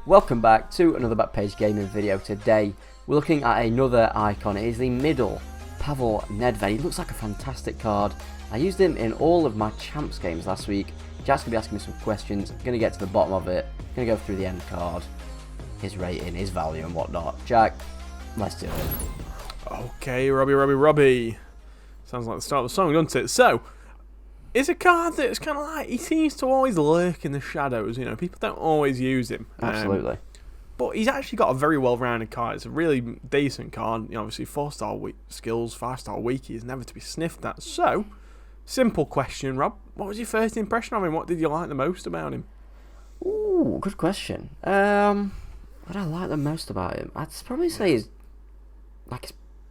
Welcome back to another Backpage Gaming video. Today we're looking at another icon. It is the middle FUT Nedved. He looks like a fantastic card. I used him in all of my Champs games last week. Jack's going to be asking me some questions. Going to get to the bottom of it. Going to go through the end card, his rating, his value and whatnot. Jack, let's do it. Okay, Robbie. Sounds like the start of the song, doesn't it? So, it's a card that's kind of like, he seems to always lurk in the shadows, you know, people don't always use him. Absolutely. But he's actually got a very well-rounded card. It's a really decent card. You know, obviously 4-star skills, 5-star weak, he's never to be sniffed at. So, simple question, Rob. What was your first impression of him? What did you like the most about him? Ooh, good question. What I like the most about him? I'd probably say his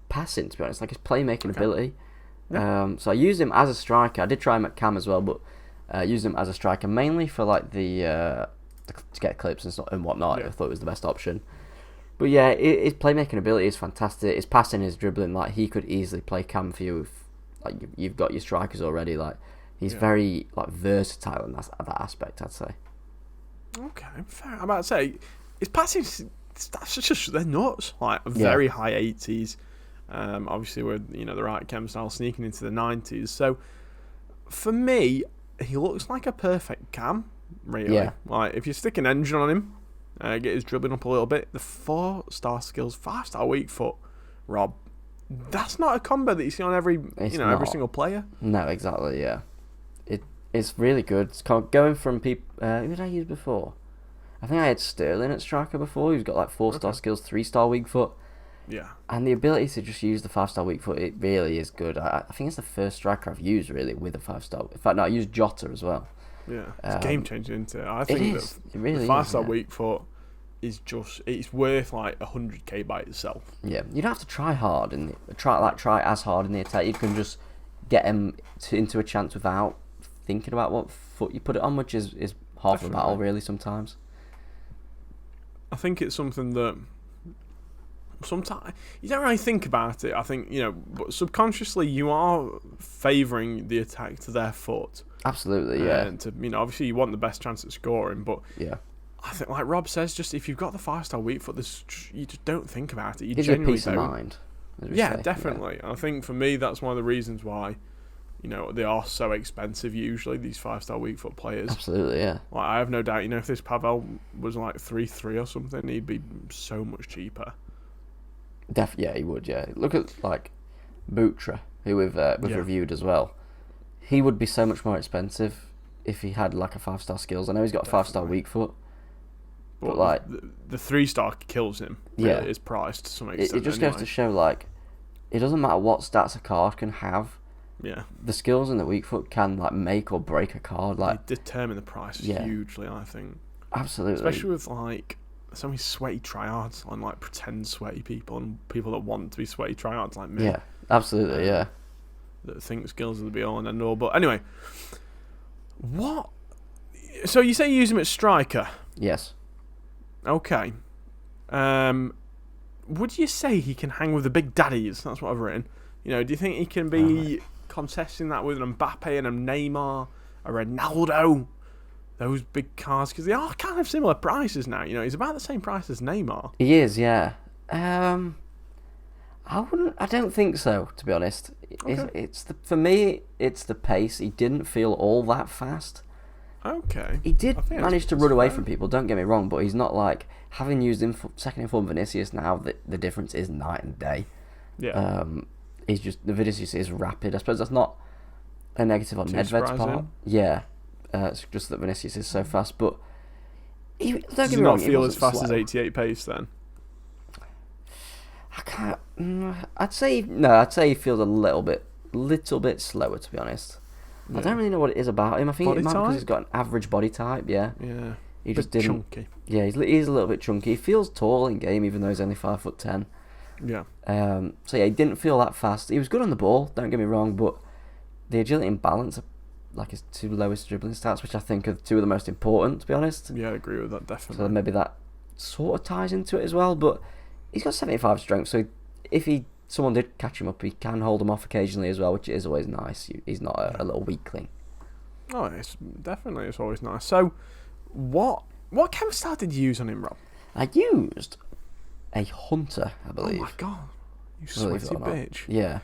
passing, to be honest, like his playmaking ability. Yeah. So I used him as a striker. I did try him at cam as well, but used him as a striker mainly for like to get clips and whatnot. Yeah. I thought it was the best option. But yeah, his playmaking ability is fantastic. His passing, his dribbling, like he could easily play cam for you if like you've got your strikers already. Like he's very like versatile in that aspect, I'd say. Okay, fair. I'm about to say his passing, that's just they're nuts. Like very high 80s. Obviously, with the right chem style sneaking into the 90s. So for me, he looks like a perfect cam. Really, like if you stick an engine on him, get his dribbling up a little bit. The 4-star skills, 5-star weak foot, Rob. That's not a combo that you see on every every single player. No, exactly. Yeah, it's really good. It's going from people. Who did I use before? I think I had Sterling at striker before. He's got like 4-star skills, 3-star weak foot. Yeah. And the ability to just use the 5-star weak foot, it really is good. I think it's the first striker I've used really with a 5-star. In fact, no, I used Jota as well. Yeah, it's game changing, isn't it? I think it really the 5-star weak foot is it's worth like 100k by itself. Yeah, you don't have to try hard and try as hard in the attack. You can just get him into a chance without thinking about what foot you put it on, which is half the battle really sometimes. I think it's something that sometimes you don't really think about it. I think but subconsciously you are favouring the attack to their foot. Absolutely, yeah. And to obviously you want the best chance at scoring, but yeah, I think like Rob says, just if you've got the 5-star weak foot, you just don't think about it. You gives genuinely you peace of mind. Yeah, definitely. Yeah. I think for me that's one of the reasons why they are so expensive usually, these 5-star weak foot players. Absolutely, yeah. Like I have no doubt, if this Pavel was like 3-3 or something, he'd be so much cheaper. Yeah, he would. Yeah, look at like Butra, who we've reviewed as well. He would be so much more expensive if he had like a 5-star skills. I know he's got a 5-star weak foot, but like the 3-star kills him. Really, his price to some extent. It just goes to show like it doesn't matter what stats a card can have. Yeah, the skills and the weak foot can like make or break a card. Like they determine the price hugely. I think absolutely, especially with like so many sweaty tryhards on like pretend sweaty people and people that want to be sweaty tryhards like me. Yeah, absolutely, yeah. That think skills are the be all and end all. But anyway, what? So you say you use him at striker? Yes. Okay. Would you say he can hang with the big daddies? That's what I've written. Do you think he can be contesting that with an Mbappe and a Neymar, a Ronaldo? Those big cars, because they are kind of similar prices now. He's about the same price as Neymar. He is, yeah. I don't think so, to be honest. Okay. For me, it's the pace. He didn't feel all that fast. Okay. He did manage to run away from people, don't get me wrong, but he's not like, having used him for second inform Vinicius now, the difference is night and day. Yeah. He's just, the Vinicius is rapid. I suppose that's not a negative on Nedved's part. Yeah. It's just that Vinicius is so fast, but don't get me wrong, not feel as fast as 88 pace then? I can't. I'd say he feels a little bit slower, to be honest. Yeah. I don't really know what it is about him. I think it might be because he's got an average body type. Yeah. Yeah. He just didn't. Chunky. Yeah, he's a little bit chunky. He feels tall in game, even though he's only 5'10". Yeah. So yeah, he didn't feel that fast. He was good on the ball. Don't get me wrong, but the agility and balance are like his 2 lowest dribbling stats, which I think are 2 of the most important, to be honest. Yeah, I agree with that, definitely. So maybe that sort of ties into it as well, but he's got 75 strength, so if someone did catch him up, he can hold him off occasionally as well, which is always nice. He's not a little weakling. Oh, it's always nice. So, what What chem style did you use on him, Rob? I used a hunter, I believe. Oh my god, you Believe it sweaty or not. bitch! Yeah.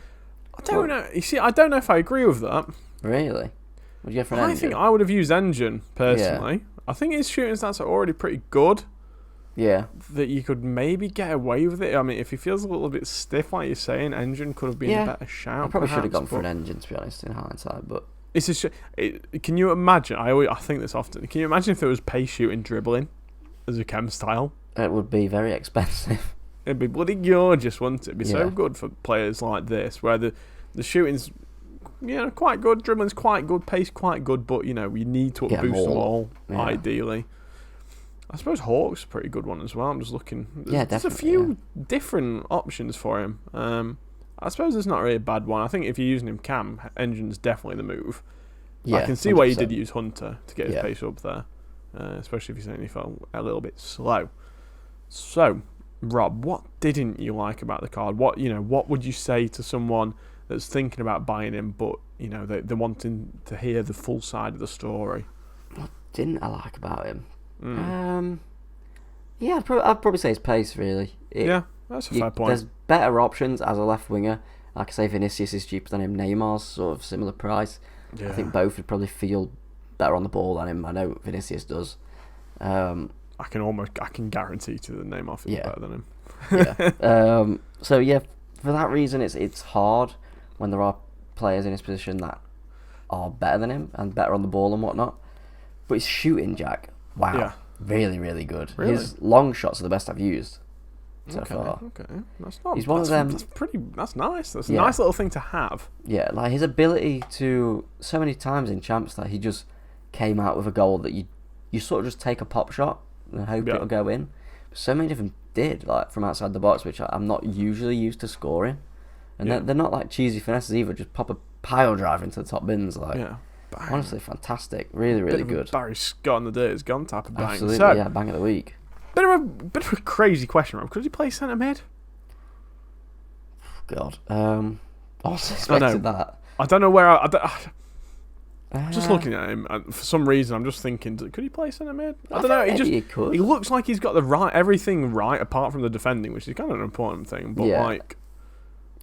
I don't know. You see, I don't know if I agree with that. Really? Would you go for an I engine? think I would have used engine personally. I think his shooting stats are already pretty good. Yeah. That you could maybe get away with it. I mean, if he feels a little bit stiff, like you're saying, engine could have been a better shout. I probably should have perhaps, gone for an engine, to be honest, in hindsight. But it's can you imagine? I think this often. Can you imagine if it was pace shooting dribbling as a chem style? it would be very expensive. It'd be bloody gorgeous, wouldn't it? It'd be so good for players like this, where the shooting's quite good, dribbling's quite good, pace quite good, but you need to Get boost them more. all Yeah. ideally. I suppose Hawk's a pretty good one as well. I'm just looking. There's a definitely, few different options for him. I suppose there's not really a bad one. I think if you're using him cam, engine's definitely the move. Yeah, I can see why you 100%. did use Hunter to get his pace up there, especially if you're saying he felt a little bit slow. So, Rob, what didn't you like about the card? What would you say to someone that's thinking about buying him, but they're wanting to hear the full side of the story? What didn't I like about him? Yeah, I'd probably say his pace, really. Yeah, that's a fair point. There's better options as a left winger. Like I say, Vinicius is cheaper than him. Neymar's sort of similar price. Yeah. I think both would probably feel better on the ball than him. I know Vinicius does. I can guarantee to the Neymar feels better than him. Yeah. So yeah, for that reason, it's hard when there are players in his position that are better than him and better on the ball and whatnot. But his shooting, Jack, wow, really, really good. Really? His long shots are the best I've used so far. Okay, that's not. He's one of them. That's nice. That's a nice little thing to have. Yeah, like his ability to so many times in champs that he just came out with a goal that you sort of just take a pop shot and hope it'll go in. But so many of them did, like from outside the box, which I'm not usually used to scoring. And they're not like cheesy finesses either. Just pop a pile drive into the top bins, like honestly fantastic, really, really good. Barry Scott on the day is gone type of bang. Absolutely, So, bang of the week. Bit of a crazy question, Rob. Could he play centre mid? God, I was expecting that. I don't know where just looking at him, and for some reason, I'm just thinking, could he play centre mid? I don't know. He looks like he's got everything right, apart from the defending, which is kind of an important thing. But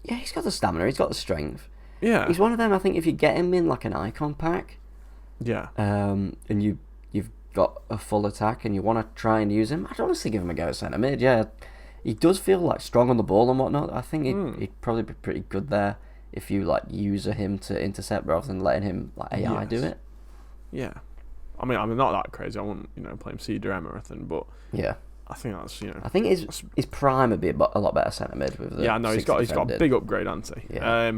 yeah, he's got the stamina. He's got the strength. Yeah, he's one of them. I think if you get him in like an icon pack, and you've got a full attack and you want to try and use him, I'd honestly give him a go at centre mid. Yeah, he does feel like strong on the ball and whatnot. I think he'd probably be pretty good there if you like use him to intercept rather than letting him like AI do it. Yeah, I mean, I'm not that crazy. I wouldn't play him CDM or anything, but I think that's I think his prime would be a lot better centre mid with the he's got a big upgrade, hasn't he? Yeah.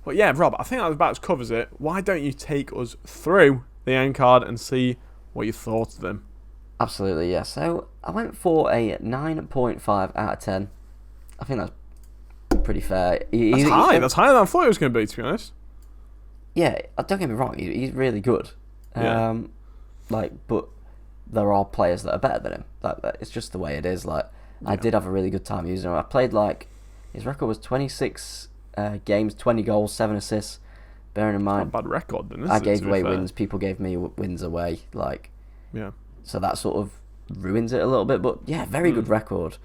But yeah, Rob, I think that about covers it. Why don't you take us through the end card and see what you thought of them? Absolutely, yeah. So I went for a 9.5 out of 10. I think that's pretty fair. That's high. That's higher than I thought it was going to be, to be honest. Yeah, don't get me wrong. He's really good. But there are players that are better than him. It's just the way it is. I did have a really good time using him. I played his record was 26 games, 20 goals, 7 assists. Bearing in mind, not a bad record, then, I gave away wins. People gave me wins away. So that sort of ruins it a little bit. But yeah, very good record.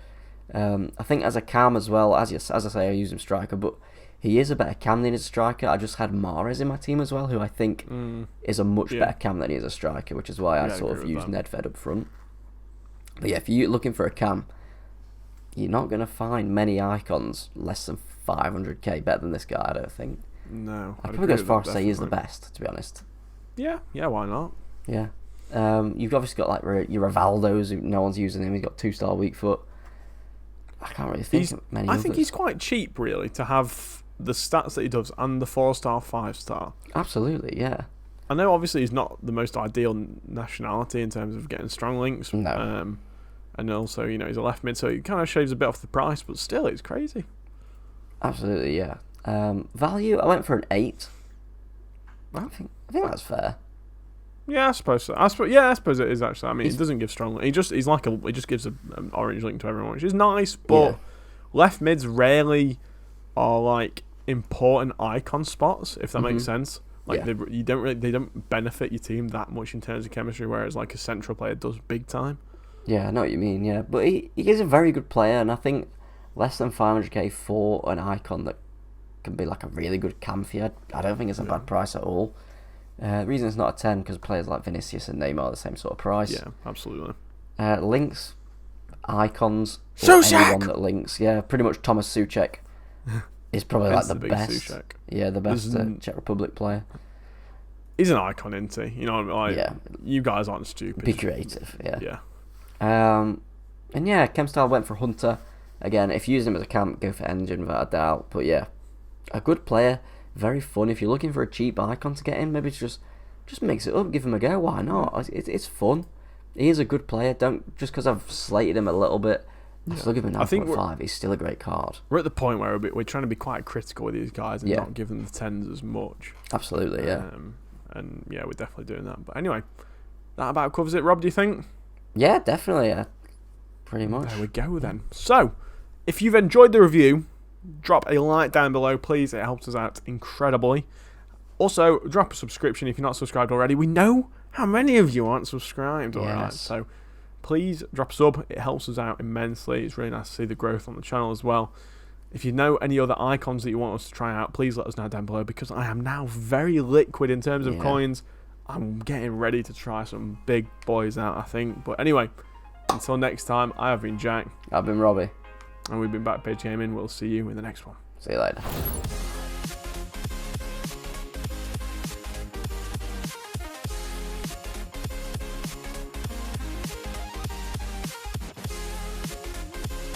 I think as a cam as well, as I say, I use him striker, but he is a better cam than he's a striker. I just had Mahrez in my team as well, who I think is a much better cam than he is a striker, which is why I sort of used Nedved up front. But yeah, if you're looking for a cam, you're not going to find many icons less than 500k better than this guy, I don't think. No. I'd probably go as far as to say he's the best, to be honest. Yeah, why not? Yeah. You've obviously got your Rivaldos, who no one's using him. He's got 2-star weak foot. I can't really think of many others. I think he's quite cheap, really, to have the stats that he does and the 4-star, 5-star. Absolutely, yeah. I know, obviously, he's not the most ideal nationality in terms of getting strong links. No. And also, he's a left mid, so he kind of shaves a bit off the price, but still, it's crazy. Absolutely, yeah. Value, I went for an 8. I think that's fair. Yeah, I suppose so. I suppose it is actually. I mean, it doesn't give strong. He just gives an orange link to everyone, which is nice. But left mids rarely are like important icon spots, if that makes sense. Like Yeah. they don't benefit your team that much in terms of chemistry, whereas like a central player does big time. Yeah, I know what you mean, yeah. But he is a very good player, and I think less than 500k for an icon that can be like a really good cam for you, I don't think it's a bad price at all. The reason it's not a 10 because players like Vinicius and Neymar are the same sort of price. Yeah, absolutely. Links, icons, or Souček! anyone that links. Yeah, pretty much Thomas Souček is probably like the big best. Souček. Yeah, the best Czech Republic player. He's an icon, isn't he? You know, like Yeah. you guys aren't stupid. Be creative, yeah. Yeah. And yeah, Chemstyle went for Hunter. Again, if you use him as a camp, go for Engine without a doubt. But yeah, a good player, very fun. If you're looking for a cheap icon to get in, maybe just mix it up, give him a go. Why not? It's fun. He is a good player. Don't just because I've slated him a little bit. I still give him a 9.5. He's still a great card. We're at the point where we're trying to be quite critical with these guys and Yeah. not give them the 10s as much. Absolutely, yeah. And yeah, we're definitely doing that. But anyway, that about covers it, Rob, do you think? Yeah, definitely, yeah. Pretty much. There we go then. So, if you've enjoyed the review, drop a like down below, please. It helps us out incredibly. Also, drop a subscription if you're not subscribed already. We know how many of you aren't subscribed, alright? Yes. So, please drop a sub. It helps us out immensely. It's really nice to see the growth on the channel as well. If you know any other icons that you want us to try out, please let us know down below, because I am now very liquid in terms of coins. I'm getting ready to try some big boys out, I think. But anyway, until next time, I have been Jack. I've been Robbie. And we've been Backpage Gaming. We'll see you in the next one. See you later.